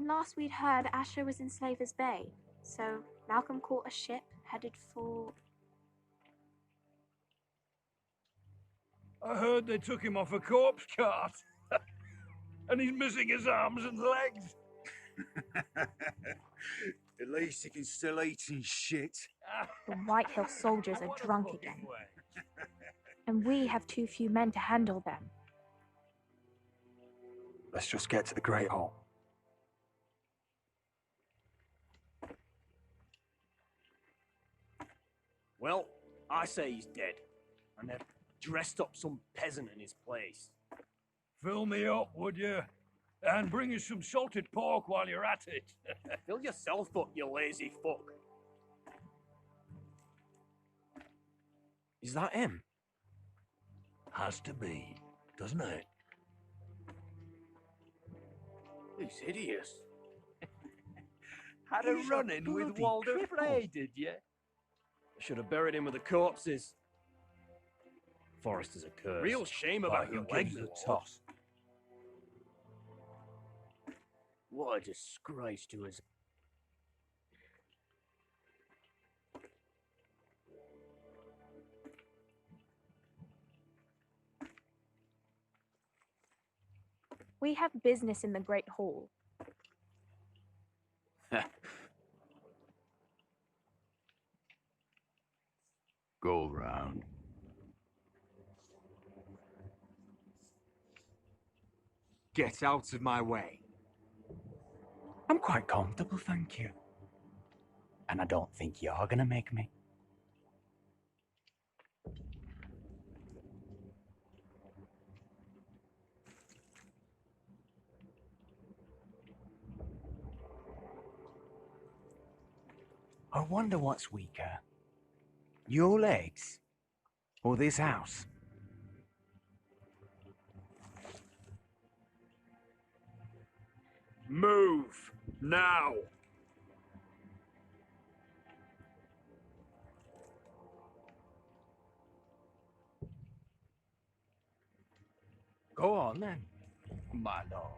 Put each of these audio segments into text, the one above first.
last we'd heard, Asher was in Slaver's Bay, so Malcolm caught a ship headed for... I heard they took him off a corpse cart. And he's missing his arms and legs. At least he can still eat his shit. The White Hill soldiers are drunk again. And we have too few men to handle them. Let's just get to the Great Hall. Well, I say he's dead. And they've dressed up some peasant in his place. Fill me up, would you? And bring us some salted pork while you're at it. Fill yourself up, you lazy fuck. Is that him? Has to be, doesn't it? He's hideous. Had a run-in with Walder Frey, did you? I should have buried him with the corpses. Forrester's a curse. Real shame about your legs a toss. What a disgrace to his... We have business in the Great Hall. Go round. Get out of my way. I'm quite comfortable, thank you. And I don't think you're gonna make me. I wonder what's weaker. Your legs? Or this house? Move! Now! Go on then, my lord.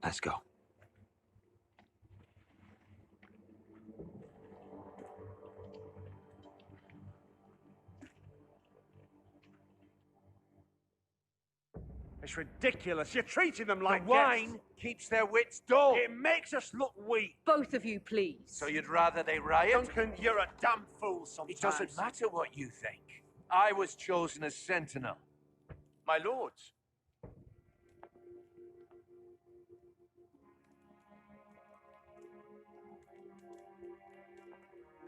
Let's go. It's ridiculous. You're treating them like The wine keeps their wits dull. It makes us look weak. Both of you, please. So you'd rather they riot? Duncan, you're a damn fool sometimes. It doesn't matter what you think. I was chosen as sentinel. My lords.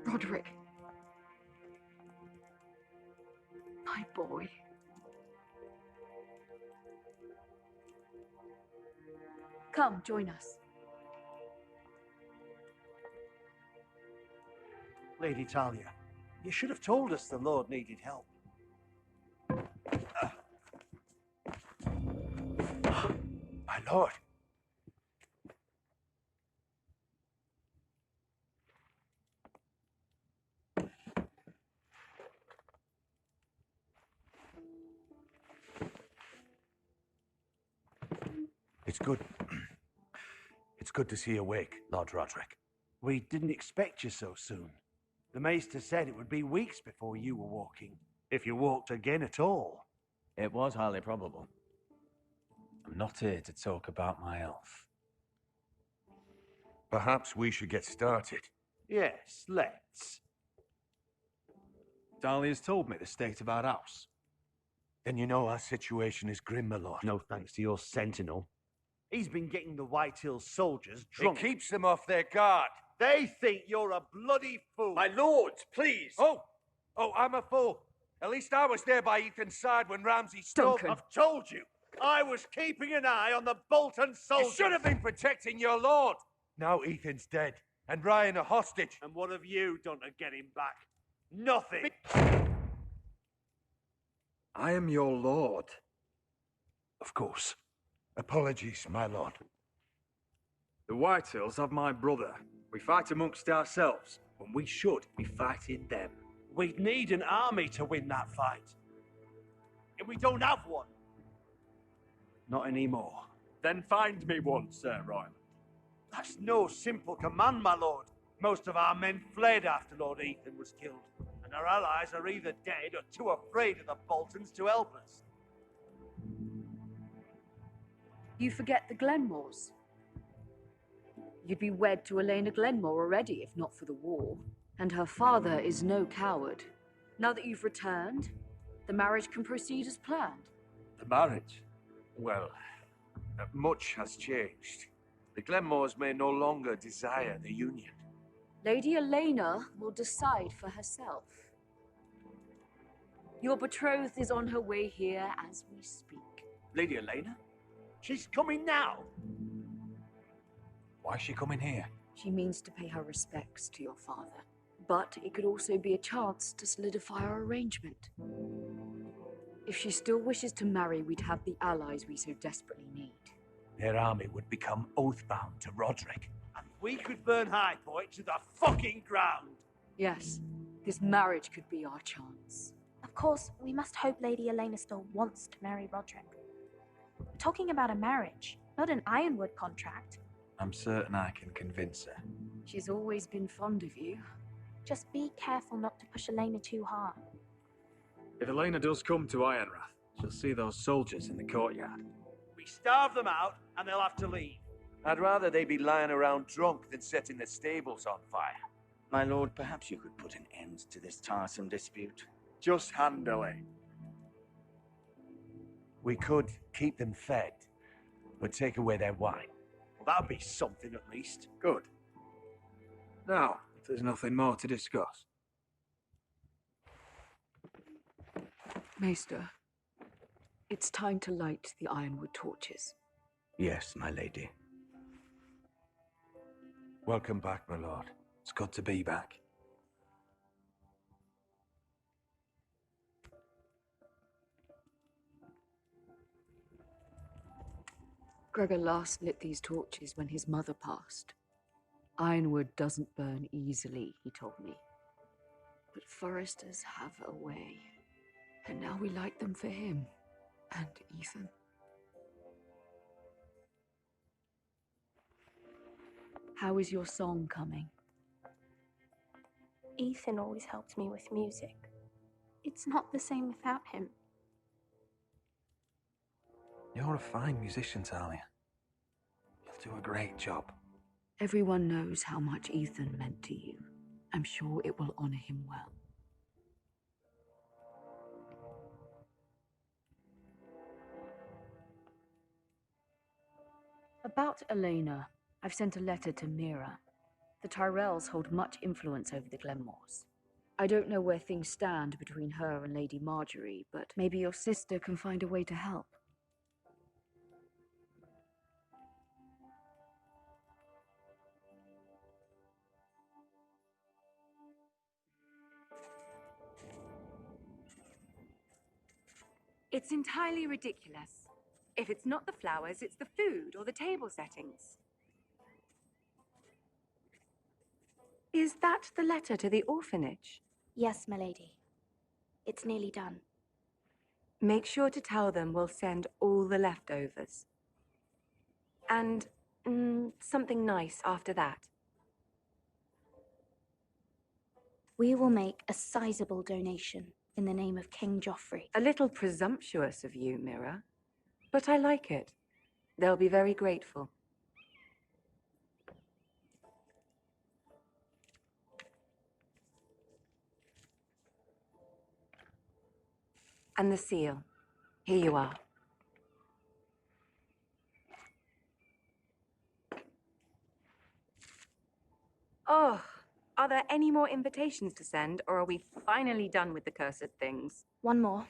Roderick. My boy. Come, join us. Lady Talia, you should have told us the Lord needed help. My lord. It's good. It's good to see you awake, Lord Roderick. We didn't expect you so soon. The Maester said it would be weeks before you were walking, if you walked again at all. It was highly probable. I'm not here to talk about my elf. Perhaps we should get started. Yes, let's. Dahlia's told me the state of our house. Then you know our situation is grim, my lord. No thanks to your sentinel. He's been getting the White Hill soldiers drunk. It keeps them off their guard. They think you're a bloody fool. My lords, please. Oh, I'm a fool. At least I was there by Ethan's side when Ramsay stole. Duncan. I've told you. I was keeping an eye on the Bolton soldiers. You should have been protecting your lord. Now Ethan's dead, and Ryan a hostage. And what have you done to get him back? Nothing. I am your lord. Of course. Apologies, my lord. The Whitehills have my brother, We fight amongst ourselves when we should be fighting them. We'd need an army to win that fight. And we don't have one. Not anymore. Then find me one, Sir Royal. That's no simple command, my lord. Most of our men fled after Lord Ethan was killed, and our allies are either dead or too afraid of the Boltons to help us. You forget the Glenmores. You'd be wed to Elena Glenmore already, if not for the war. And her father is no coward. Now that you've returned, the marriage can proceed as planned. The marriage? Well, much has changed. The Glenmores may no longer desire the union. Lady Elena will decide for herself. Your betrothed is on her way here as we speak. Lady Elena? She's coming now. Why is she coming here? She means to pay her respects to your father. But it could also be a chance to solidify our arrangement. If she still wishes to marry, we'd have the allies we so desperately need. Their army would become oath-bound to Roderick. And we could burn High Point to the fucking ground. Yes, this marriage could be our chance. Of course, we must hope Lady Elena still wants to marry Roderick. We're talking about a marriage, not an Ironwood contract. I'm certain I can convince her. She's always been fond of you. Just be careful not to push Elena too hard. If Elena does come to Ironrath, she'll see those soldiers in the courtyard. We starve them out, and they'll have to leave. I'd rather they be lying around drunk than setting the stables on fire. My lord, perhaps you could put an end to this tiresome dispute. Just handily. We could keep them fed, but take away their wine. Well, that'd be something at least. Good. Now, if there's nothing more to discuss. Maester, it's time to light the Ironwood torches. Yes, my lady. Welcome back, my lord. It's good to be back. Gregor last lit these torches when his mother passed. Ironwood doesn't burn easily, he told me. But Forresters have a way. And now we light them for him and Ethan. How is your song coming? Ethan always helped me with music. It's not the same without him. You're a fine musician, Talia. You'll do a great job. Everyone knows how much Ethan meant to you. I'm sure it will honor him well. About Elena, I've sent a letter to Mira. The Tyrells hold much influence over the Glenmores. I don't know where things stand between her and Lady Marjorie, but maybe your sister can find a way to help. It's entirely ridiculous. If it's not the flowers, it's the food or the table settings. Is that the letter to the orphanage? Yes, my lady. It's nearly done. Make sure to tell them we'll send all the leftovers. And something nice after that. We will make a sizable donation in the name of King Joffrey. A little presumptuous of you, Mira. But I like it. They'll be very grateful. And the seal. Here you are. Oh, are there any more invitations to send, or are we finally done with the cursed things? One more.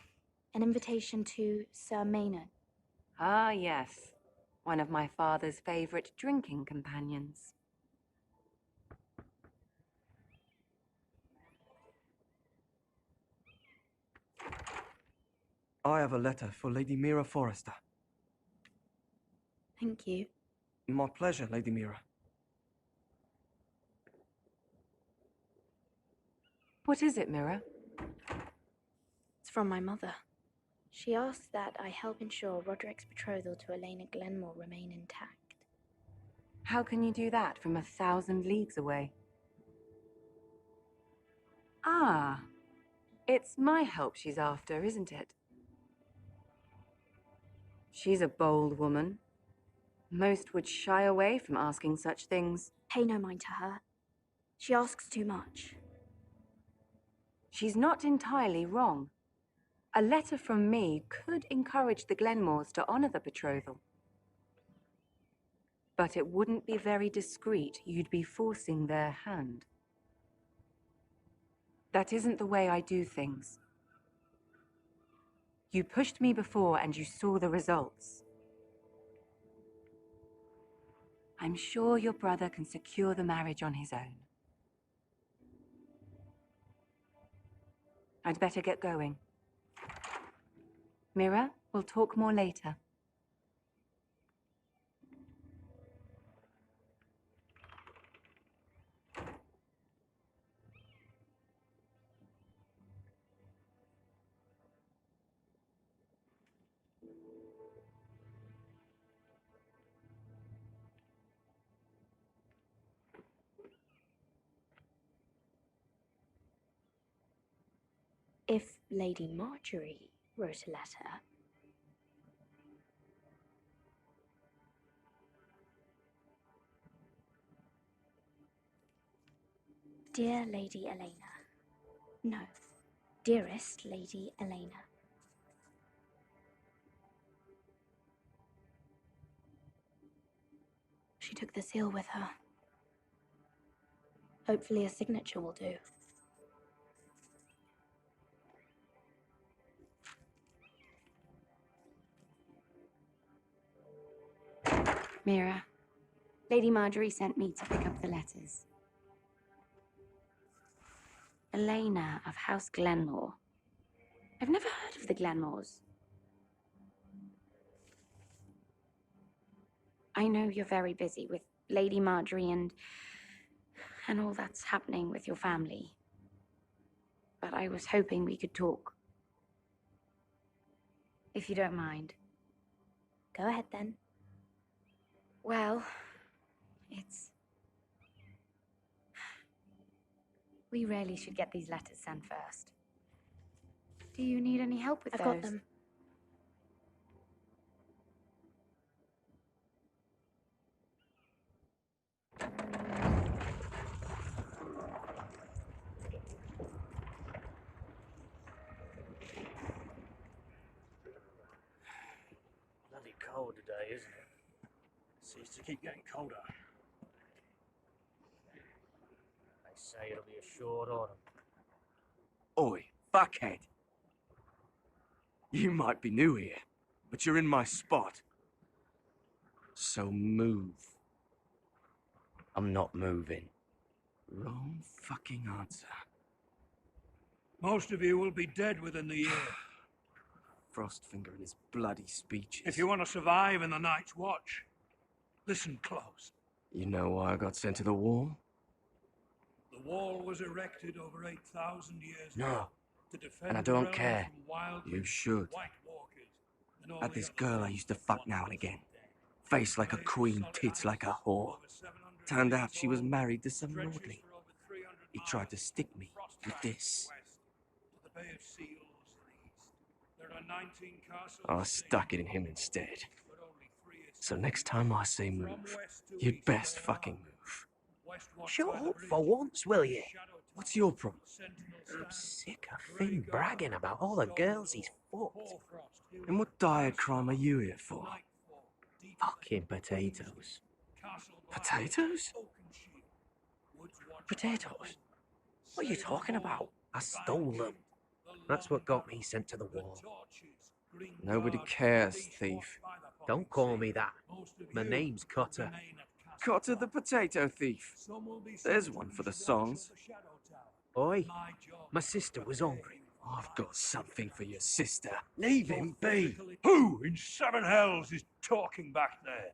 An invitation to Sir Maynard. Ah, yes. One of my father's favorite drinking companions. I have a letter for Lady Mira Forrester. Thank you. My pleasure, Lady Mira. What is it, Mira? It's from my mother. She asks that I help ensure Roderick's betrothal to Elena Glenmore remain intact. How can you do that from 1,000 leagues away? Ah, it's my help she's after, isn't it? She's a bold woman. Most would shy away from asking such things. Pay no mind to her. She asks too much. She's not entirely wrong. A letter from me could encourage the Glenmores to honor the betrothal. But it wouldn't be very discreet. You'd be forcing their hand. That isn't the way I do things. You pushed me before and you saw the results. I'm sure your brother can secure the marriage on his own. I'd better get going. Mira, we'll talk more later. If Lady Marjorie wrote a letter, Dear Lady Elena. No, dearest Lady Elena. She took the seal with her. Hopefully a signature will do. Mira, Lady Marjorie sent me to pick up the letters. Elena of House Glenmore. I've never heard of the Glenmores. I know you're very busy with Lady Marjorie and all that's happening with your family. But I was hoping we could talk. If you don't mind. Go ahead then. Well, we really should get these letters sent first. Do you need any help with those? I've got them. Bloody cold today, isn't it? Seems to keep getting colder. They say it'll be a short autumn. Oi, fuckhead. You might be new here, but you're in my spot. So move. I'm not moving. Wrong fucking answer. Most of you will be dead within the year. Frostfinger and his bloody speeches. If you want to survive in the Night's Watch, listen close. You know why I got sent to the wall? The wall was erected over 8,000 years No. ago to defend And I the don't realm care. from wild You should. White Walkers and all Had the this other girl I used to fuck now and again. Face like a queen, tits like a whore. Turned out she was married to some lordling. He tried to stick me with this. I stuck it in him instead. So next time I say move, you'd best fucking move. Shut up for once, will you? What's your problem? I'm sick of Finn bragging about all the girls he's fucked. And what dire crime are you here for? Fucking potatoes. Potatoes? Potatoes? What are you talking about? I stole them. That's what got me sent to the wall. Nobody cares, thief. Don't call me that. My name's Cutter. Cotter the potato thief. There's one for the songs. Oi, my sister was hungry. I've got something for your sister. Leave him be. Who in seven hells is talking back there?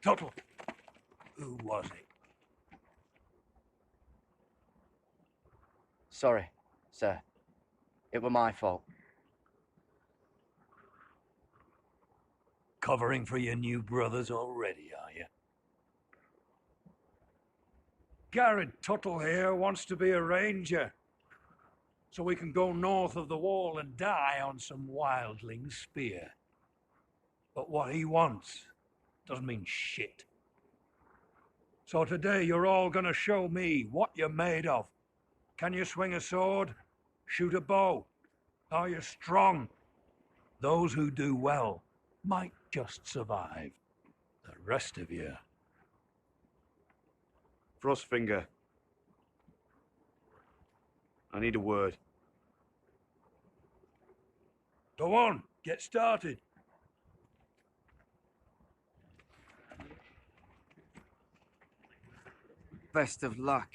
Tuttle, who was it? Sorry, sir. It were my fault. Covering for your new brothers already, are you? Garrett Tuttle here wants to be a ranger, so we can go north of the wall and die on some wildling spear. But what he wants doesn't mean shit. So today you're all gonna show me what you're made of. Can you swing a sword? Shoot a bow? Are you strong? Those who do well might just survive. The rest of you... Frostfinger. I need a word. Go on, get started. Best of luck.